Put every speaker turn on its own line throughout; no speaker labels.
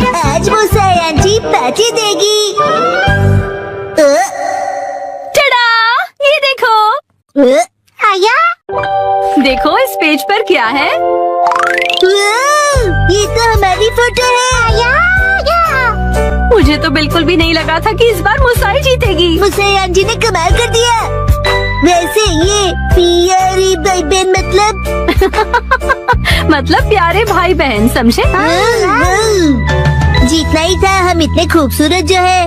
आज मुसाई aunty party देगी।
टडा, ये देखो।
आया?
देखो इस पेज पर क्या है।
ये तो हमारी फोटो है। आया?
मुझे तो बिल्कुल भी नहीं लगा था कि इस बार मुसाई जीतेगी।
मुसाई आंटी ने कमाल कर दिया। वैसे ये प्यारी भाई बहन
मतलब प्यारे भाई बहन, समझे?
जीतना ही था, हम इतने खूबसूरत जो है।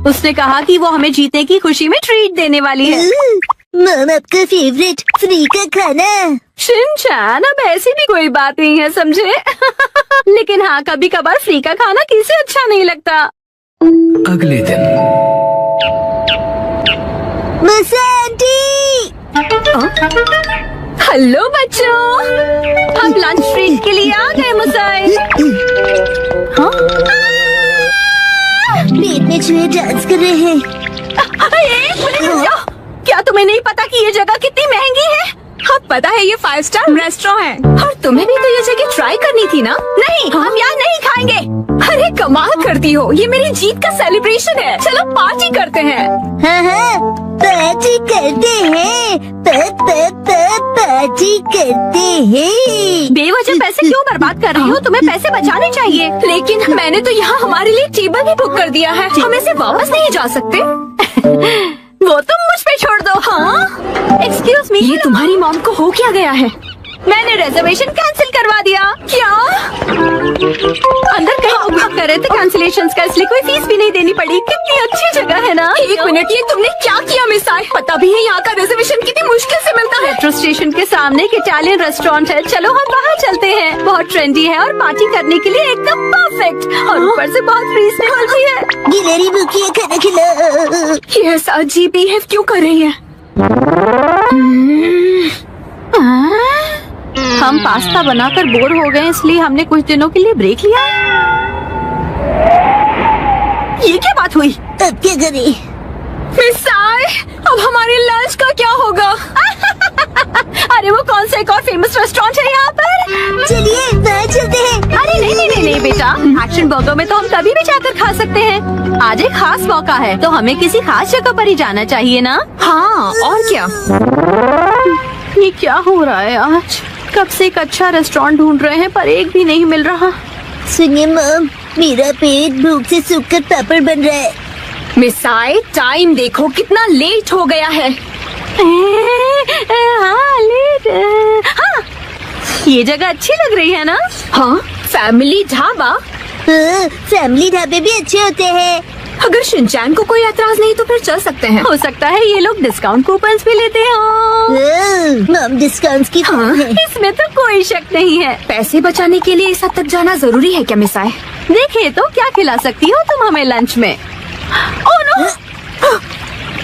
उसने कहा कि वो हमें जीतने की खुशी में ट्रीट देने वाली है।
मम आपका फेवरेट फ्री का खाना।
शिनचैन, अब ऐसी भी कोई बात नहीं है, समझे? लेकिन हाँ, कभी कभार फ्री का खाना किसे अच्छा नहीं लगता।
अगले दिन
मुसाई आंटी।
हेलो बच्चों, हम लंच ट्रीट के लिए आ गए मुसाई। हाँ?
पेट में चूहे डांस कर रहे हैं।
एक मिनट रुक जाओ। क्या तुम्हें नहीं पता कि ये जगह कितनी महंगी है? हाँ पता है, ये 5 स्टार रेस्टोरेंट है। और तुम्हें भी तो ये जगह ट्राई करनी थी ना? नहीं, हम यहाँ नहीं खाएंगे। अरे कमाल करती हो, ये मेरी जीत का सेलिब्रेशन है। चलो पार्टी करते हैं।
हाँ, पार्टी करते हैं। पार्टी करते हैं।
बेवजह पैसे क्यों बर्बाद कर रही हो? तुम्हें पैसे बचाने चाहिए। लेकिन मैंने तो यहाँ हमारे लिए टेबल भी बुक कर दिया है। हम ऐसे वापस नहीं जा सकते। वो तुम मुझ पे छोड़ दो। हाँ? एक्सक्यूज मी, ये तुम्हारी मॉम को हो क्या गया है? मैंने रिजर्वेशन कैंसिल करवा दिया। क्या? अंदर कहीं उपयोग कर रहे थे कैंसिलेशंस का, इसलिए कोई फीस भी नहीं देनी पड़ी। कितनी अच्छी जगह है ना? एक मिनट, ये तुमने क्या किया मिसाई? पता भी है यहाँ का रिजर्वेशन कितनी मुश्किल से मिलता है। मेट्रो स्टेशन के सामने एक इटालियन रेस्टोरेंट है। चलो हम बाहर चलते हैं। बहुत ट्रेंडी है और पार्टी करने के लिए एकदम परफेक्ट, और ऊपर से बहुत रीजनेबल भी है।
गिलहरी भूखी खाना खिला।
ये ऐसा अजीब बिहेव क्यों कर रही है? हम पास्ता बनाकर बोर हो गए, इसलिए हमने कुछ दिनों के लिए ब्रेक लिया। ये क्या बात हुई?
अब क्या करें?
मिसाई, अब हमारे लंच का क्या होगा? अरे वो कौन सा एक और फेमस रेस्टोरेंट है यहाँ पर?
चलिए बाहर चलते हैं।
अरे नहीं बेटा, एक्शन बर्गर में तो हम कभी भी जाकर खा सकते हैं। आज एक खास मौका है, तो हमें किसी खास जगह पर ही जाना चाहिए ना? हाँ, और क्या? ये क्या हो रहा है आज? कब से एक अच्छा रेस्टोरेंट ढूंढ रहे हैं, पर एक भी नहीं मिल रहा।
सुनिए मम, मेरा पेट भूख से सूखकर पापड़ बन रहा है।
मिसाई, टाइम देखो, कितना लेट हो गया है। हाँ, लेट। हाँ, ये जगह अच्छी लग रही है ना? हाँ, फैमिली ढाबा।
फैमिली ढाबे भी अच्छे होते हैं।
अगर शिनचैन को कोई एतराज नहीं तो फिर चल सकते हैं। हो सकता है ये लोग डिस्काउंट कूपन्स भी लेते हो।
मम डिस्काउंट्स की
हाँ, इसमें तो कोई शक नहीं है। पैसे बचाने के लिए इस हद तक जाना जरूरी है क्या मिसाई? देखिए तो क्या खिला सकती हो तुम हमें लंच में? Oh no!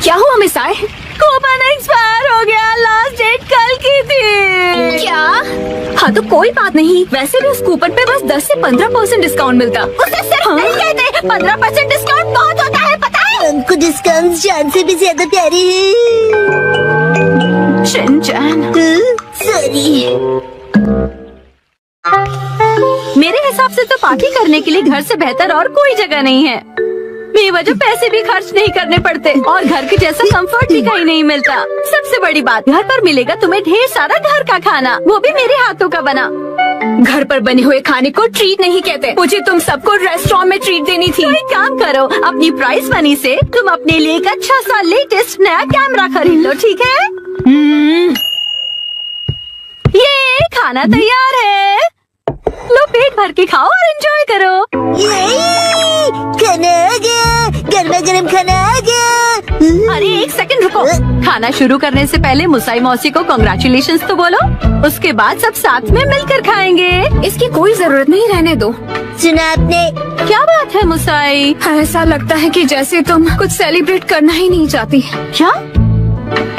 क्या हुआ मिसाई? कूपन एक्सपायर हो गया, लास्ट डेट कल की थी। क्या? हाँ तो कोई बात नहीं, वैसे भी उस कूपन पे बस 10 से 15% डिस्काउंट मिलता। उसे सिर्फ नहीं कहते, 15% डिस्काउंट बहुत होता है, पता है?
हमको डिस्काउंट जान से भी ज्यादा प्यारे हैं।
Shinchan,
sorry.
मेरे हिसाब से तो पार्टी करने के लिए घर से बेहतर और कोई जगह नहीं है। बेवजह पैसे भी खर्च नहीं करने पड़ते और घर के जैसा कंफर्ट भी कहीं नहीं मिलता। सबसे बड़ी बात, घर पर मिलेगा तुम्हें ढेर सारा घर का खाना, वो भी मेरे हाथों का बना। घर पर बने हुए खाने को ट्रीट नहीं कहते। मुझे तुम सबको रेस्टोरेंट में ट्रीट देनी थी। तो एक काम करो, अपनी प्राइस मनी से तुम अपने लिए एक अच्छा सा लेटेस्ट नया कैमरा खरीद लो, ठीक है? ये खाना तैयार है, लो पेट भर के खाओ और एंजॉय करो।
खाना आ गया, गर्मा गर्म खाना आ गया।
अरे एक सेकंड रुको, खाना शुरू करने से पहले मुसाई मौसी को कांग्रेचुलेशंस तो बोलो, उसके बाद सब साथ में मिलकर खाएंगे। इसकी कोई जरूरत नहीं, रहने दो।
सुना आपने?
क्या बात है मुसाई? ऐसा लगता है कि जैसे तुम कुछ सेलिब्रेट करना ही नहीं चाहती। क्या?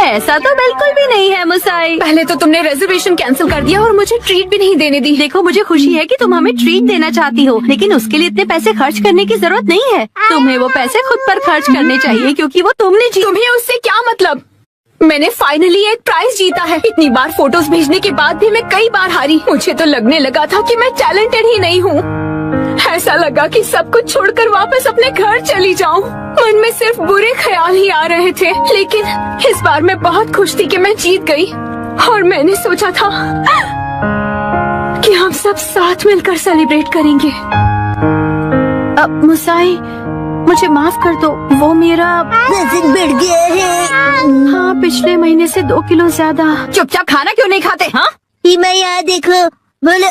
ऐसा तो बिल्कुल भी नहीं है मुसाई। पहले तो तुमने रिजर्वेशन कैंसिल कर दिया और मुझे ट्रीट भी नहीं देने दी। देखो मुझे खुशी है कि तुम हमें ट्रीट देना चाहती हो, लेकिन उसके लिए इतने पैसे खर्च करने की जरूरत नहीं है। तुम्हें वो पैसे खुद पर खर्च करने चाहिए, क्योंकि वो तुमने तुम्हें उससे क्या मतलब? मैंने फाइनली एक प्राइज जीता है। इतनी बार फोटोज भेजने के बाद भी मैं कई बार हारी। मुझे तो लगने लगा था कि मैं टैलेंटेड ही नहीं हूँ। ऐसा लगा कि सब कुछ छोड़कर वापस अपने घर चली जाऊं। मन में सिर्फ बुरे ख्याल ही आ रहे थे, लेकिन इस बार मैं बहुत खुश थी कि मैं जीत गई। और मैंने सोचा था कि हम सब साथ मिलकर सेलिब्रेट करेंगे। अब मुसाई, मुझे माफ कर दो, वो मेरा
वजन बढ़ गया है।
हाँ, पिछले महीने से 2 किलो ज्यादा। चुपचाप खाना क्यों नहीं खाते? हाँ,
हिमा यहाँ देखो, बोलो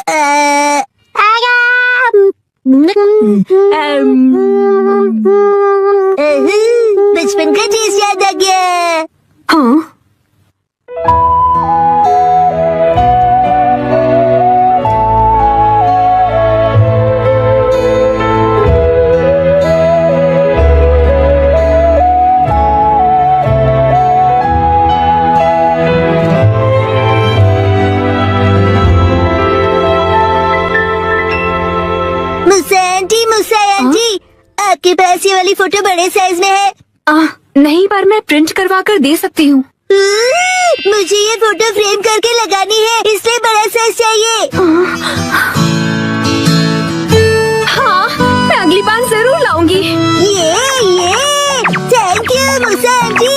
बचपन का टेस्ट याद आ गया।
हाँ,
मुसा आंटी, आपके पास ये वाली फोटो बड़े साइज में है?
नहीं, पर मैं प्रिंट करवा कर दे सकती हूँ।
मुझे ये फोटो फ्रेम करके लगानी है, इसलिए बड़ा साइज चाहिए।
हाँ, मैं अगली बार जरूर लाऊंगी।
ये थैंक यू मुसा आंटी।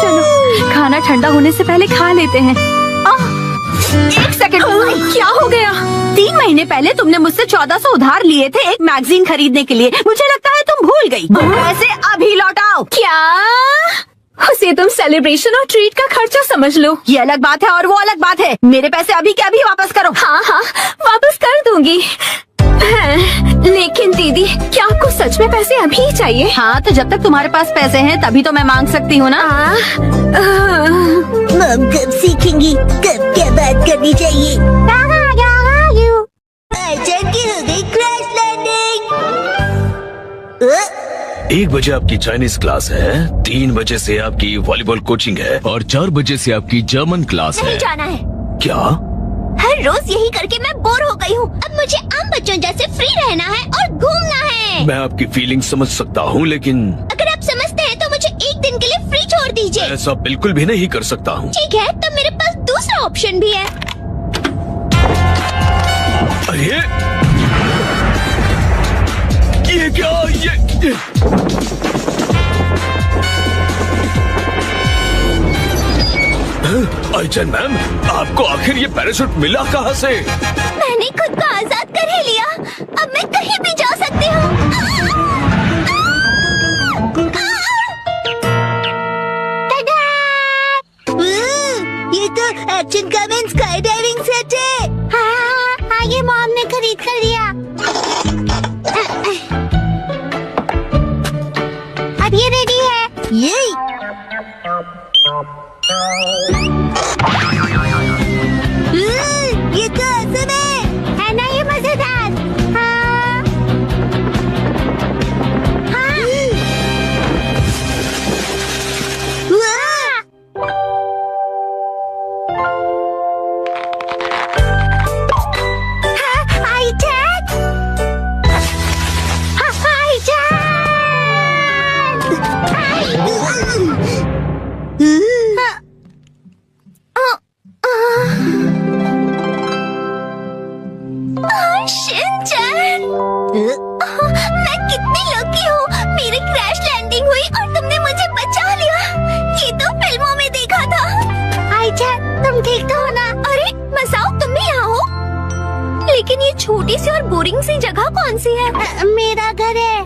चलो, खाना ठंडा होने से पहले खा लेते हैं। 1 सेकंड, क्या हो गया? 3 महीने पहले तुमने मुझसे 1400 उधार लिए थे एक मैगजीन खरीदने के लिए। मुझे लगता है तुम भूल गई। पैसे अभी लौटाओ। क्या? उसे तुम सेलिब्रेशन और ट्रीट का खर्चा समझ लो। ये अलग बात है और वो अलग बात है। मेरे पैसे अभी के अभी वापस करो। हाँ, वापस कर दूंगी। लेकिन दीदी, क्या आपको सच में पैसे अभी ही चाहिए? हाँ, तो जब तक तुम्हारे पास पैसे हैं तभी तो मैं मांग सकती हूँ ना।
मम कब सीखेंगी कब क्या बात करनी चाहिए? आइटम की हो गई क्रैश लैंडिंग।
1 बजे आपकी चाइनीज क्लास है, 3 बजे से आपकी वॉलीबॉल कोचिंग है और 4 बजे से आपकी जर्मन क्लास है।
नहीं जाना है।
क्या?
हर रोज यही करके मैं बोर हो गई हूँ। अब मुझे आम बच्चों जैसे फ्री रहना है और घूमना है।
मैं आपकी फीलिंग समझ सकता हूँ, लेकिन
अगर आप समझते हैं तो मुझे एक दिन के लिए फ्री छोड़ दीजिए।
ऐसा बिल्कुल भी नहीं कर सकता हूँ।
ठीक है, तो मेरे पास दूसरा ऑप्शन भी है।
ये क्या? ये आइचन मैम, आपको आखिर ये पैराशूट मिला कहाँ से?
मैंने खुद को आजाद कर ही लिया। अब मैं कहीं भी जा सकती हूँ। ये तो action comment sky diving set है। हाँ, ये मॉम ने खरीद कर दिया। अब ये रेडी है। ये तो असम है ना? ये मजेदार। हाँ। शिनचैन, मैं कितनी लकी हूँ। मेरी क्रैश लैंडिंग हुई और तुमने मुझे बचा लिया। ये तो फिल्मों में देखा था। आइचन, तुम ठीक तो हो ना? अरे मसाओ, तुम भी यहाँ हो? लेकिन ये छोटी सी और बोरिंग सी जगह कौन सी है? मेरा घर है।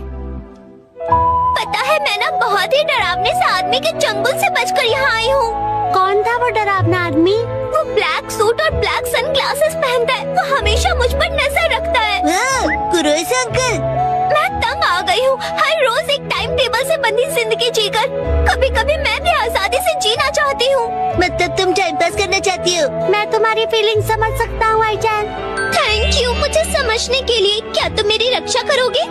पता है, मैं ना बहुत ही डरावने से आदमी के चंगुल से बचकर यहाँ आई हूँ। कौन था वो डरावना आदमी? वो ब्लैक सूट और ब्लैक सनग्लासेस पहनता है। वो हमेशा मुझ पर नजर रखता है। कुरोसा अंकल, मैं तंग आ गई हूँ। हर रोज एक टाइम टेबल से बंधी जिंदगी जीकर कभी कभी मैं भी आजादी से जीना चाहती हूँ। मतलब तुम टाइम पास करना चाहती हो? मैं तुम्हारी फीलिंग समझ सकता हूँ आईजान। थैंक यू मुझे समझने के लिए। क्या तुम मेरी रक्षा करोगे?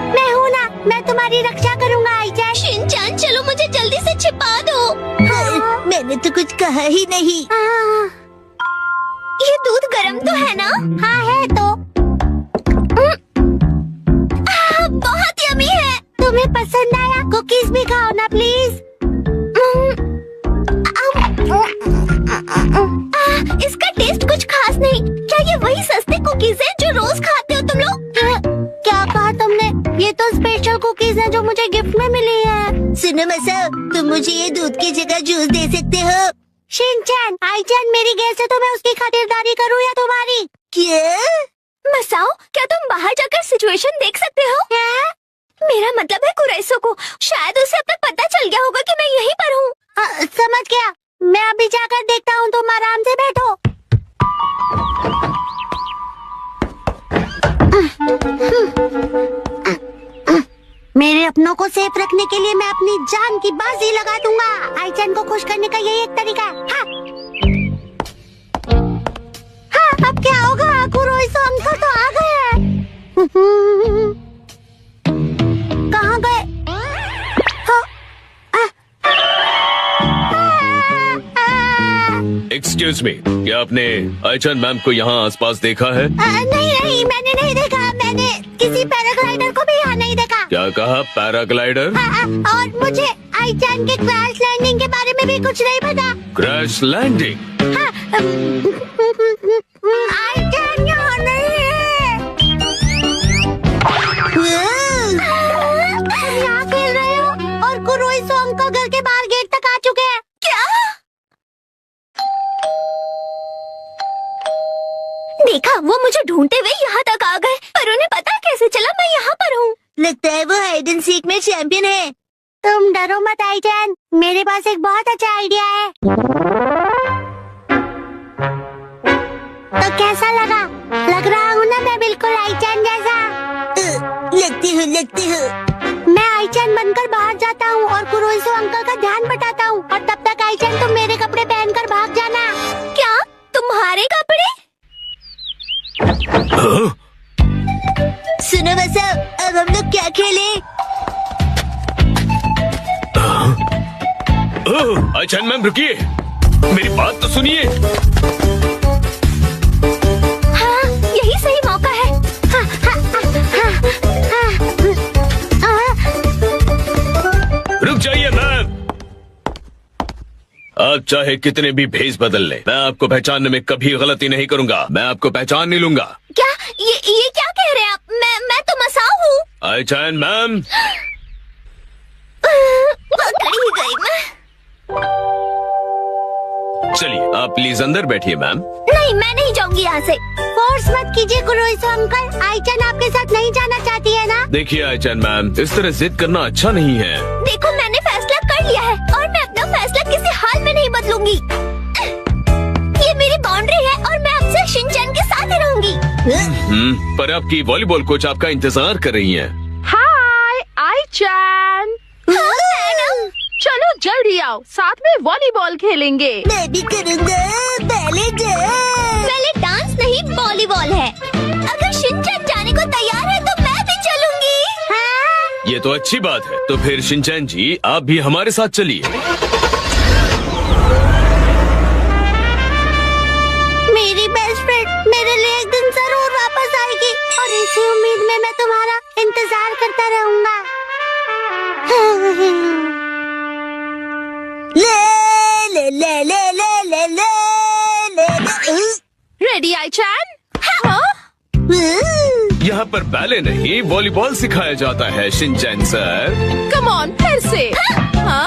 मैं हूँ ना, मैं तुम्हारी रक्षा करूँगा आईजान। शिनचैन, चलो मुझे जल्दी से छिपा दो। मैंने तो कुछ कहा ही नहीं। ये दूध गरम तो है ना? हाँ है तो। बहुत यमी है। तुम्हें पसंद आया? कुकीज भी खाओ ना प्लीज। इसका टेस्ट कुछ खास नहीं। क्या ये वही सस्ते कुकीज है जो रोज खाते हो तुम सुनो मसा, तुम मुझे ये दूध की जगह जूस दे सकते हो? शिनचैन, आईचैन मेरी गेस्ट है तो मैं उसकी खातिरदारी करूँ या तुम्हारी? क्या?
मसाओ, क्या तुम बाहर जाकर सिचुएशन देख सकते हो? मेरा मतलब है कुरैसो को शायद उसे अब तक पता चल गया होगा कि मैं यहीं पर हूँ।
समझ गया, मैं अभी जाकर देखता हूँ, तुम आराम से बैठो। मेरे अपनों को सेफ रखने के लिए मैं अपनी जान की बाजी लगा दूंगा। आईचैन को खुश करने का यही एक तरीका है। हाँ, अब क्या होगा? कुरोइसो अंकल तो आ गए। कहाँ गए?
एक्सक्यूज मी, क्या आपने आईचैन मैम को यहाँ आसपास देखा है?
नहीं, मैंने नहीं देखा। मैंने किसी पैराग्लाइडर को भी यहाँ नहीं देखा।
क्या कहा? पैराग्लाइडर?
और मुझे आईचैन के क्रैश लैंडिंग के बारे में भी कुछ नहीं पता।
Crash landing?
आईचैन यहाँ नहीं है। तुम यहाँ खेल रहे हो और कुरोइसो अंकल घर के बाहर गेट तक आ चुके हैं।
क्या? देखा, वो मुझे ढूंढते हुए यहाँ तक आ गए, पर उन्हें पता कैसे चला मैं यहाँ पर हूँ?
लगता है वो हाइड एंड सीक में चैंपियन है। तुम डरो मत आईचैन, मेरे पास एक बहुत अच्छा आइडिया है। तो कैसा लगा? लग रहा हूँ ना मैं बिल्कुल आईचैन जैसा? लगती हूँ। मैं आईचैन बनकर बाहर जाता हूँ और कुरोइसो अंकल का ध्यान बटाता हूँ, और तब तक आईचैन तुम मेरे कपड़े पहनकर भाग जाना।
क्या? तुम्हारे कपड़े?
सुनो मसा, अब हम लोग क्या खेलें?
आईचैन मैम रुकिए, मेरी बात तो सुनिए।
हाँ, यही सही मौका है।
रुक जाइए मैम, आप चाहे कितने भी भेष बदल लें, मैं आपको पहचानने में कभी गलती नहीं करूंगा। मैं आपको पहचान नहीं लूंगा।
क्या? ये क्या कह रहे हैं आप? मैं तो मसाओ हूँ।
आईचैन मैम,
पकड़ ही गई मैं।
चलिए आप प्लीज अंदर बैठिए मैम।
नहीं, मैं नहीं जाऊंगी यहाँ से।
फोर्स मत कीजिए कुरोइसो अंकल, आईचैन आपके साथ नहीं जाना चाहती है ना?
देखिए आईचैन मैम, इस तरह जिद करना अच्छा नहीं है।
देखो, मैंने फैसला कर लिया है और मैं अपना फैसला किसी हाल में नहीं बदलूंगी। ये मेरी बाउंड्री है और मैं आपसे शिनचैन के साथ ही रहूंगी।
पर आपकी वॉलीबॉल कोच आपका इंतजार कर रही हैं।
हाय आईचैन,
मैडम,
चलो जल्दी आओ, साथ में वॉलीबॉल खेलेंगे।
मैं भी करूँगा, पहले
पहले डांस नहीं वॉलीबॉल है। अगर शिनचैन जाने को तैयार है तो मैं भी चलूंगी।
हाँ?
ये तो अच्छी बात है। तो फिर शिनचैन जी, आप भी हमारे साथ चलिए।
मेरी बेस्ट फ्रेंड मेरे लिए एक दिन जरूर वापस आएगी, और इसी उम्मीद में मैं तुम्हारा इंतजार करता रहूंगा। ले ले ले ले ले ले ले ले।
रेडी आईचैन? हाँ?
यहाँ पर बैले नहीं, वॉलीबॉल सिखाया जाता है शिनचैन सर।
कम ऑन, फिर से। हाँ?